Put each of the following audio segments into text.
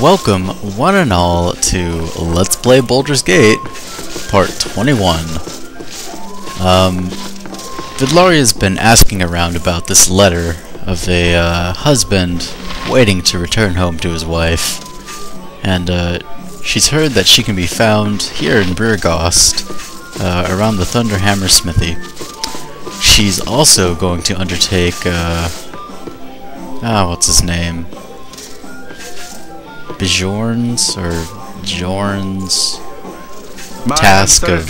Welcome, one and all, to Let's Play Baldur's Gate, Part 21. Vidlaria's been asking around about this letter of a husband waiting to return home to his wife, and she's heard that she can be found here in Breergost, around the Thunderhammer Smithy. She's also going to undertake, what's his name? Bjorn's task of...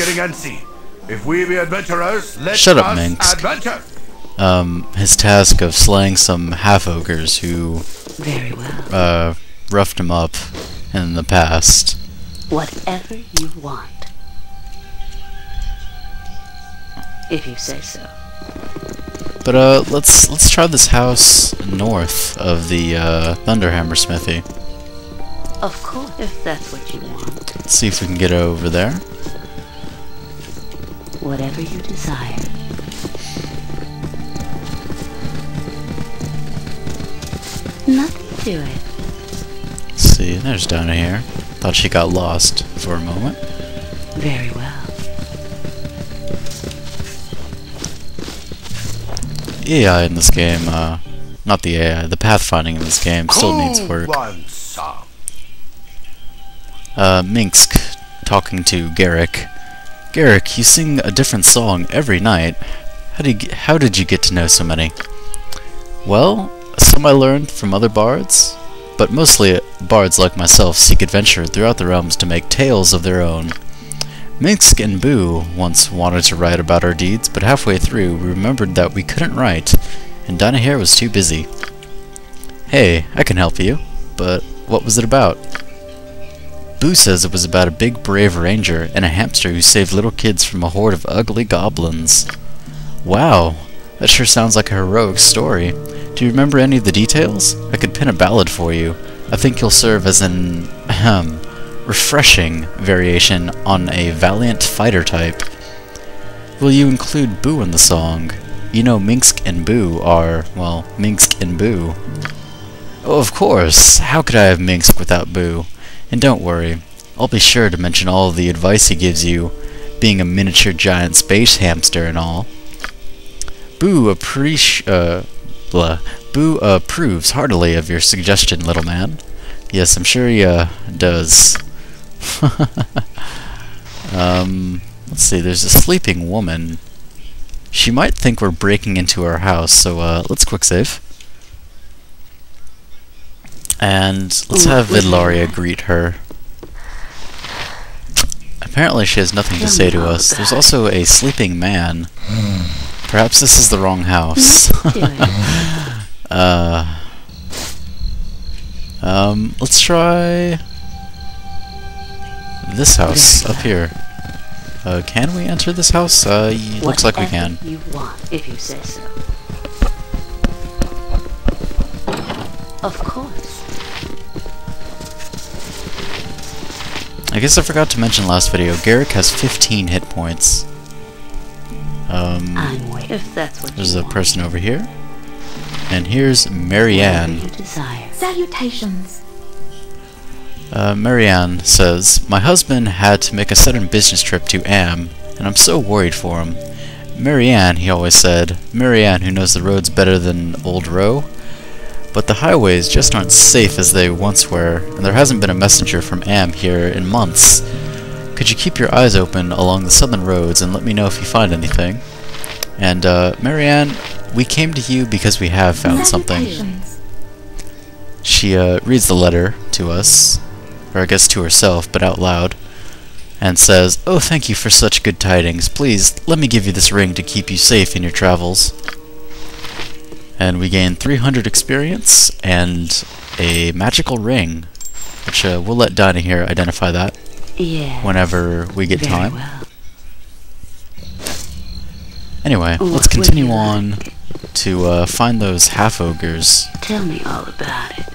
If we be adventurers, let Shut up, us Minx. adventure. His task of slaying some half-ogres who Very well. roughed him up in the past. Whatever you want. If you say so. But let's try this house north of the Thunderhammer Smithy. Of course, if that's what you want. Let's see if we can get over there. Whatever you desire. Nothing to it. Let's see, there's Donna here. Thought she got lost for a moment. Very well. AI in this game, not the AI, the pathfinding in this game still needs work. Minsk talking to Garrick. Garrick, you sing a different song every night. How did you get to know so many? Well, some I learned from other bards, but mostly bards like myself seek adventure throughout the realms to make tales of their own. Minsk and Boo once wanted to write about our deeds, but halfway through we remembered that we couldn't write, and Dynahair was too busy. Hey, I can help you, but what was it about? Boo says it was about a big brave ranger and a hamster who saved little kids from a horde of ugly goblins. Wow, that sure sounds like a heroic story. Do you remember any of the details? I could pen a ballad for you. I think you'll serve as an, refreshing variation on a valiant fighter type. Will you include Boo in the song? You know Minsk and Boo are, well, Minsk and Boo. Oh, of course! How could I have Minsk without Boo? And don't worry, I'll be sure to mention all of the advice he gives you, being a miniature giant space hamster and all. Boo approves heartily of your suggestion, little man. Yes, I'm sure he does. Let's see, there's a sleeping woman. She might think we're breaking into her house, so let's quick save. And let's have Vidlaria greet her. Apparently she has nothing to say to us. There's also a sleeping man. Perhaps this is the wrong house. Let's try this house up here. Can we enter this house? Looks like we can. You want, if you say so. Of course. I guess I forgot to mention last video, Garrick has 15 hit points. If that's what There's you a want. person over here. And here's Marianne. Whatever you desire. Salutations. Marianne says, my husband had to make a sudden business trip to Am, and I'm so worried for him. Marianne, he always said, Marianne who knows the roads better than Old Row. But the highways just aren't safe as they once were, and there hasn't been a messenger from Am here in months. Could you keep your eyes open along the southern roads and let me know if you find anything? And, Marianne, we came to you because we have found something. Salutations. She, reads the letter to us, or I guess to herself, but out loud, and says, oh, thank you for such good tidings. Please, let me give you this ring to keep you safe in your travels. And we gain 300 experience and a magical ring, which we'll let Dinah here identify that whenever we get Very time. well. Anyway, let's continue on to find those half-ogres. Tell me all about it.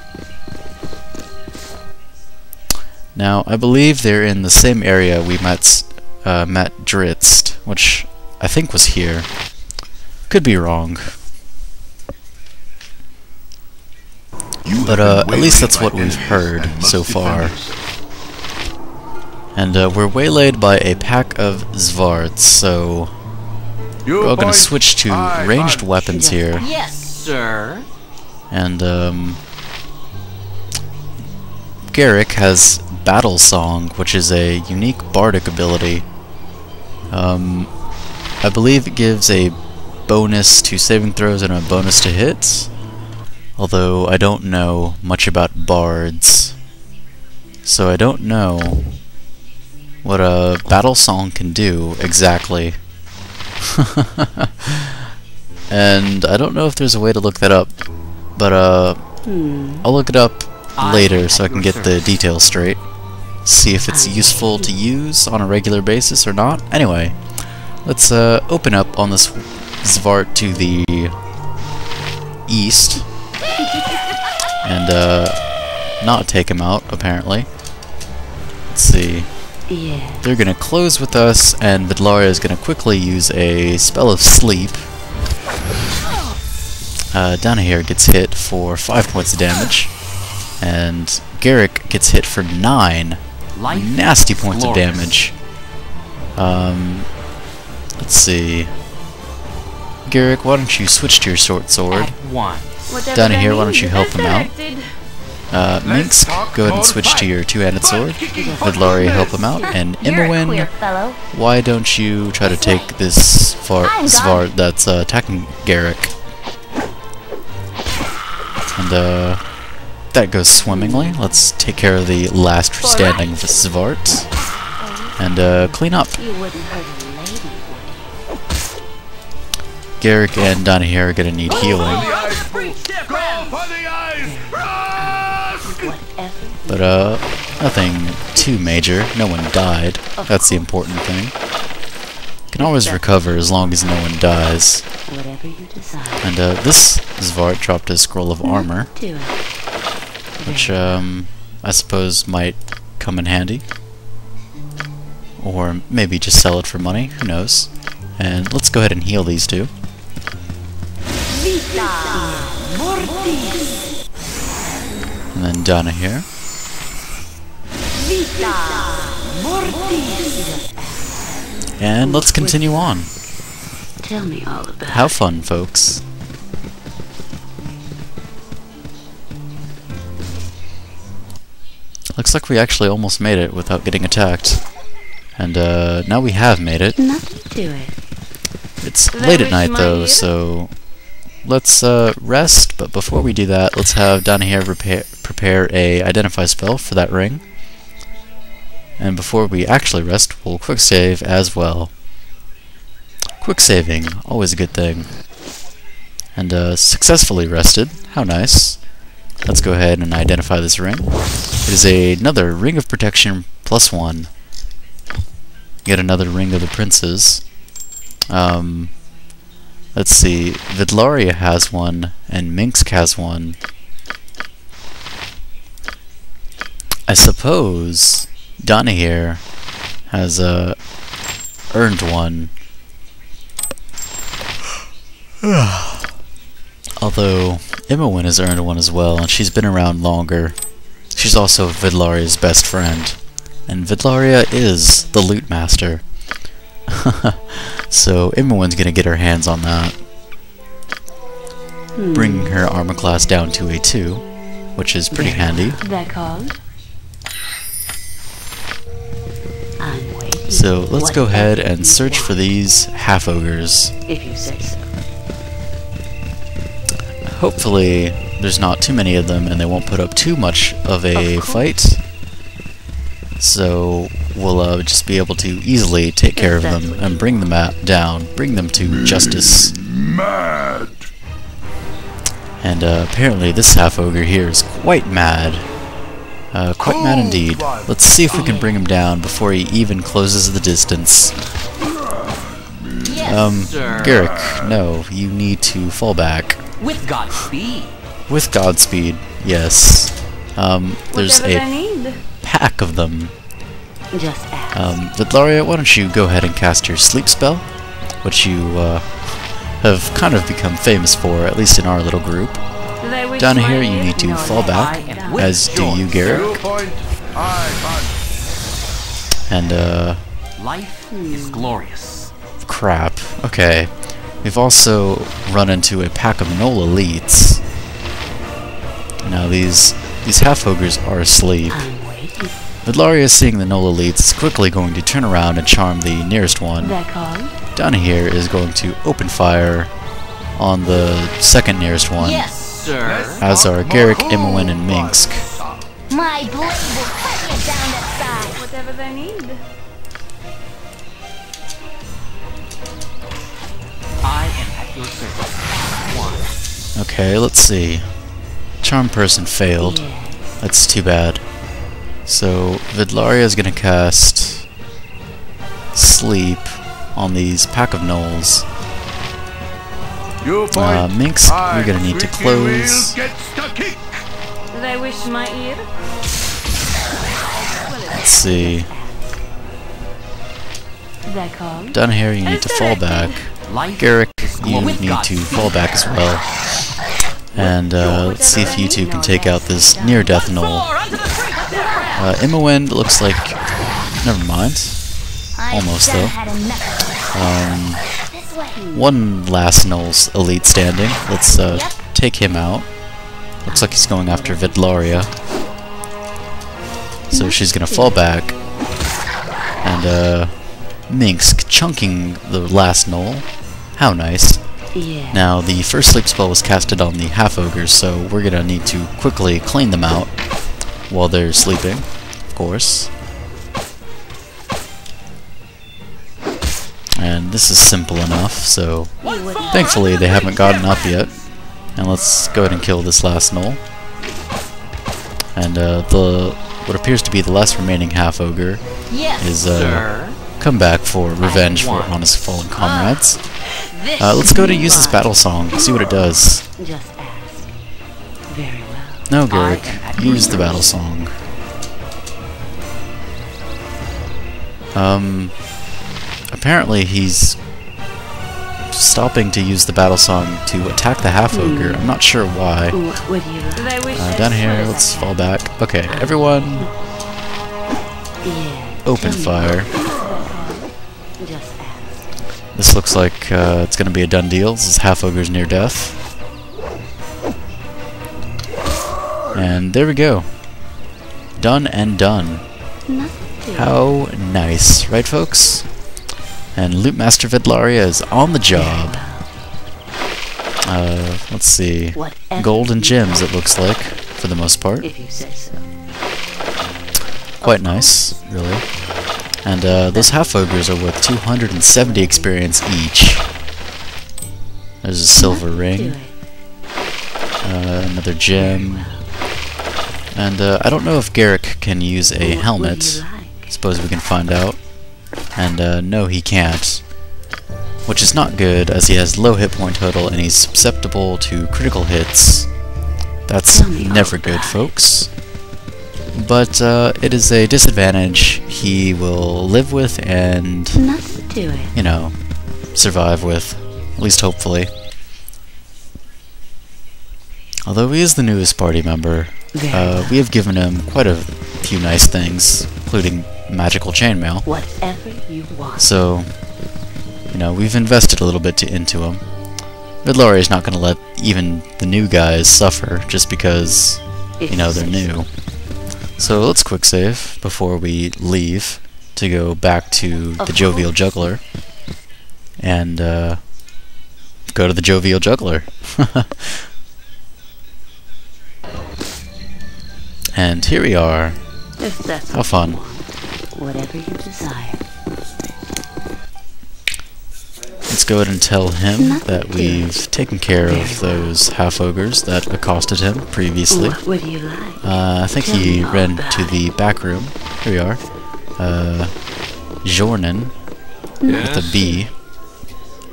Now, I believe they're in the same area we met Dritzt, which I think was here. Could be wrong. But at least that's what we've heard so far. And we're waylaid by a pack of Zvarts, so we're all going to switch to ranged weapons here. Yes, sir. And Garrick has Battle Song, which is a unique bardic ability. I believe it gives a bonus to saving throws and a bonus to hits, although I don't know much about bards, so I don't know what a Battle Song can do exactly. And I don't know if there's a way to look that up, but I'll look it up later so I can get the details straight. See if it's useful to use on a regular basis or not. Anyway, let's open up on this Zvart to the east and not take him out, apparently. Let's see. Yeah. They're gonna close with us, and Vidlaria is gonna quickly use a spell of sleep. Donna here gets hit for 5 points of damage, and Garrick gets hit for 9 nasty points of damage. Let's see. Garrick, why don't you switch to your short sword? Donna here, why don't you help him out? Minsk, go ahead and switch to your two-handed sword. Vidlaria, help him out. And Imowin, why don't you try to take this Zvart that's attacking Garrick? And that goes swimmingly. Let's take care of the last standing Zvart and clean up. Garrick and Donna here are gonna need healing. But nothing too major. No one died. That's the important thing. Can always recover as long as no one dies. And this Zvart dropped a scroll of armor, which I suppose might come in handy. Or maybe just sell it for money, who knows. And let's go ahead and heal these two. And then Donna here. And let's continue on. Tell me all about it. Have fun, folks. Looks like we actually almost made it without getting attacked. And now we have made it. Nothing to it. It's late at night though, so let's rest, but before we do that, let's have Donna here prepare a identify spell for that ring. And before we actually rest, we'll quick save as well. Quick saving, always a good thing. And successfully rested, how nice. Let's go ahead and identify this ring. It is another Ring of Protection +1. Yet another Ring of the Princes. Let's see, Vidlaria has one, and Minsk has one. I suppose Donna here has earned one. Although Imowin has earned one as well, and she's been around longer. She's also Vidlaria's best friend. And Vidlaria is the loot master. So Imowin's gonna get her hands on that. Bringing her armor class down to a 2, which is pretty handy. That called? I'm waiting. So let's go ahead and search for these half-ogres. If you say so. Hopefully there's not too many of them and they won't put up too much of a fight. So we'll just be able to easily take care of them and bring them down, bring them to justice. Mad. And apparently this half-ogre here is quite mad. Quite mad indeed. Let's see if we can bring him down before he even closes the distance. Garrick, no, you need to fall back. With Godspeed. With Godspeed, yes. There's a pack of them. Just ask. Vidlaria, why don't you go ahead and cast your sleep spell, which you have kind of become famous for, at least in our little group. Down here you need to fall back, as do you, Garrick. Point. Aye, And Life is glorious. crap. Okay. We've also run into a pack of Knoll elites. Now these half-ogres are asleep. I'm waiting. Vidlaria, seeing the Knoll elites, is quickly going to turn around and charm the nearest one. That called? Down here is going to open fire on the second nearest one, Yes, sir. as are Garrick, Imowen, and Minsk. My blade will cut you down to size. Whatever they need. I am at your service. One. Okay, let's see. Charm person failed. Yes. That's too bad. So Vidlaria is going to cast Sleep on these pack of gnolls. You point. Minx, Aye, you're going to need to squeaky close. wheel gets the kick. They wish my ear. Let's see. That called? Down here you need to fall back. Life Garrick, is you glorious. need to fall back as well. And let's see if you two can take out this near-death gnoll. Imowen looks like... Never mind. Almost, though. This way. One last Gnoll's elite standing. Let's take him out. Looks like he's going after Vidlaria. So she's gonna fall back. And Minsk chunking the last Gnoll. How nice. Yeah. Now the first sleep spell was casted on the half-ogres, so we're gonna need to quickly clean them out while they're sleeping, of course. And this is simple enough, so thankfully they haven't gotten up yet. And let's go ahead and kill this last Gnoll. And what appears to be the last remaining half-ogre Yes. is Sir. come back for revenge for honest fallen comrades. Let's go to use this battle song, see what it does. Just ask. Very well. No, Garrick, use the battle song. Apparently he's stopping to use the battle song to attack the half-ogre. I'm not sure why. What would you like? They wish Down here, let's fall back. Okay, everyone, Yeah. open fire. Just ask. This looks like it's going to be a done deal. This is half-ogre's near death. And there we go. Done and done. Nothing. How nice, right folks? And Lootmaster Vidlaria is on the job. Let's see. Whatever Gold and you gems, it looks like, for the most part. If you say so. Quite nice, really. And those half-ogres are worth 270 experience each. There's a silver Do ring, it. another gem. And I don't know if Garrick can use a What would helmet. you like? Suppose we can find out. And no, he can't. Which is not good, as he has low hit point total and he's susceptible to critical hits. That's Tell me all never good, about it. folks. But it is a disadvantage he will live with and, Nothing to it. you know, survive with. At least hopefully. Although he is the newest party member, Very well. we have given him quite a few nice things, including magical chainmail. Whatever you want. So, you know, we've invested a little bit into him. Vidlaria is not going to let even the new guys suffer just because, If you know, they're say so. new. So let's quick save before we leave to go back to the Of Jovial course. Juggler and go to the Jovial Juggler. And here we are. If that's How what fun. you want. Whatever you desire. Let's go ahead and tell him Nothing that to we've taken care Very of those half-ogres that accosted him previously. What would you like? I think Tell he me all ran about to the it. back room. Here we are. Jornan with a B.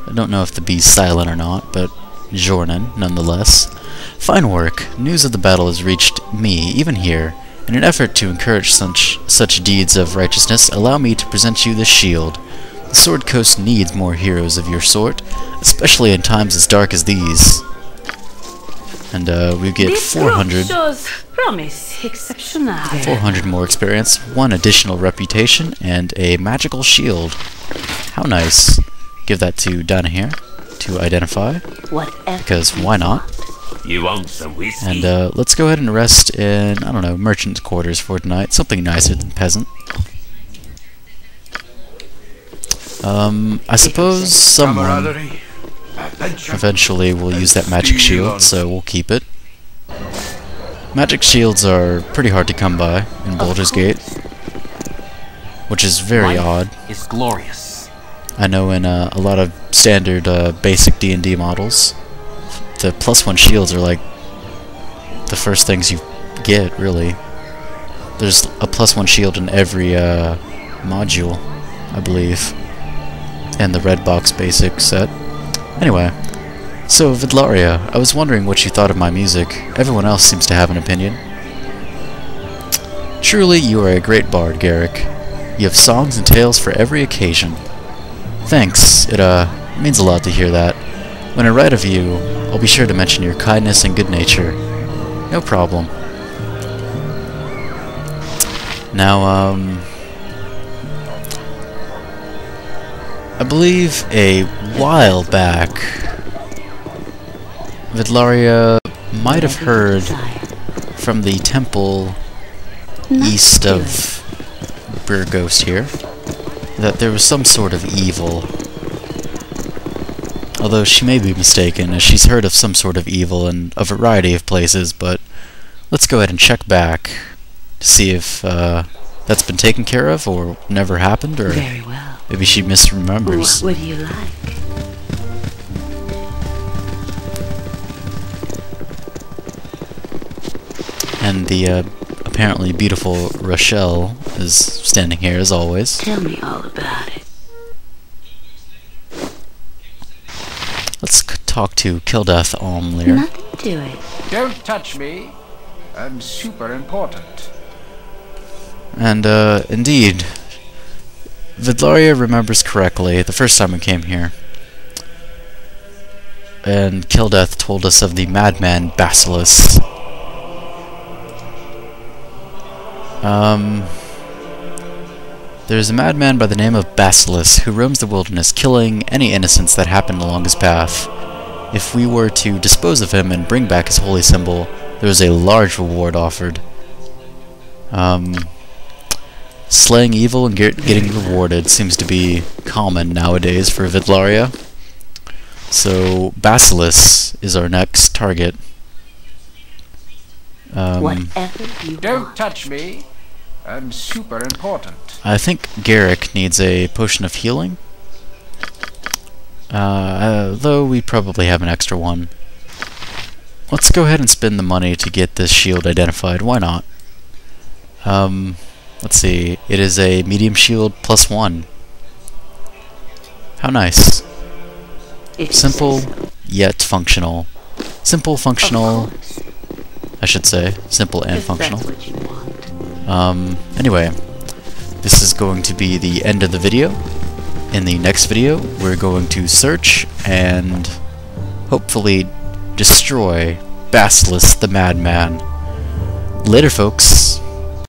I don't know if the B's silent or not, but Jornan nonetheless. Fine work. News of the battle has reached me, even here. In an effort to encourage such deeds of righteousness, allow me to present you this shield. The Sword Coast needs more heroes of your sort, especially in times as dark as these. And we get This 400 shows promise exceptional. 400 more experience, 1 additional reputation, and a magical shield. How nice. Give that to Dana here to identify, Whatever. because why not? You want some whiskey? And let's go ahead and rest in, I don't know, merchant's quarters for tonight. Something nicer than peasant. I suppose someone Camaraderie, adventure. eventually will use that magic shield, so we'll keep it. Magic shields are pretty hard to come by in Baldur's Gate, which is very Life odd. is glorious. I know in a lot of standard basic D&D models, the +1 shields are like the first things you get, really. There's a +1 shield in every module, I believe, in the red box basic set. Anyway, so Vidlaria, I was wondering what you thought of my music. Everyone else seems to have an opinion. Truly, you are a great bard, Garrick. You have songs and tales for every occasion. Thanks, it means a lot to hear that. When I write of you, I'll be sure to mention your kindness and good nature. No problem. Now, I believe a while back, Vidlaria might have heard from the temple east of Burghost here that there was some sort of evil. Although she may be mistaken, as she's heard of some sort of evil in a variety of places, but let's go ahead and check back to see if that's been taken care of or never happened, or Very well. maybe she misremembers. What would you like? And the apparently beautiful Rochelle is standing here as always. Tell me all about it. Let's talk to Kildeth Almlir. Nothing to it. Don't touch me. I'm super important. And indeed, Vidlaria remembers correctly the first time we came here. And Kildeth told us of the madman Basilisk. There's a madman by the name of Basilisk who roams the wilderness, killing any innocents that happen along his path. If we were to dispose of him and bring back his holy symbol, there is a large reward offered. Slaying evil and getting rewarded seems to be common nowadays for Vidlaria. So Basilisk is our next target. Whatever you Don't want. touch me. I'm super important. I think Garrick needs a potion of healing. Though we probably have an extra one. Let's go ahead and spend the money to get this shield identified. Why not? Let's see. It is a medium shield +1. How nice. If you Simple, say so. yet functional. Simple, functional, Of course, I should say. Simple and if functional. that's what you want. Anyway, this is going to be the end of the video. In the next video, we're going to search and hopefully destroy Basilisk the Madman. Later, folks.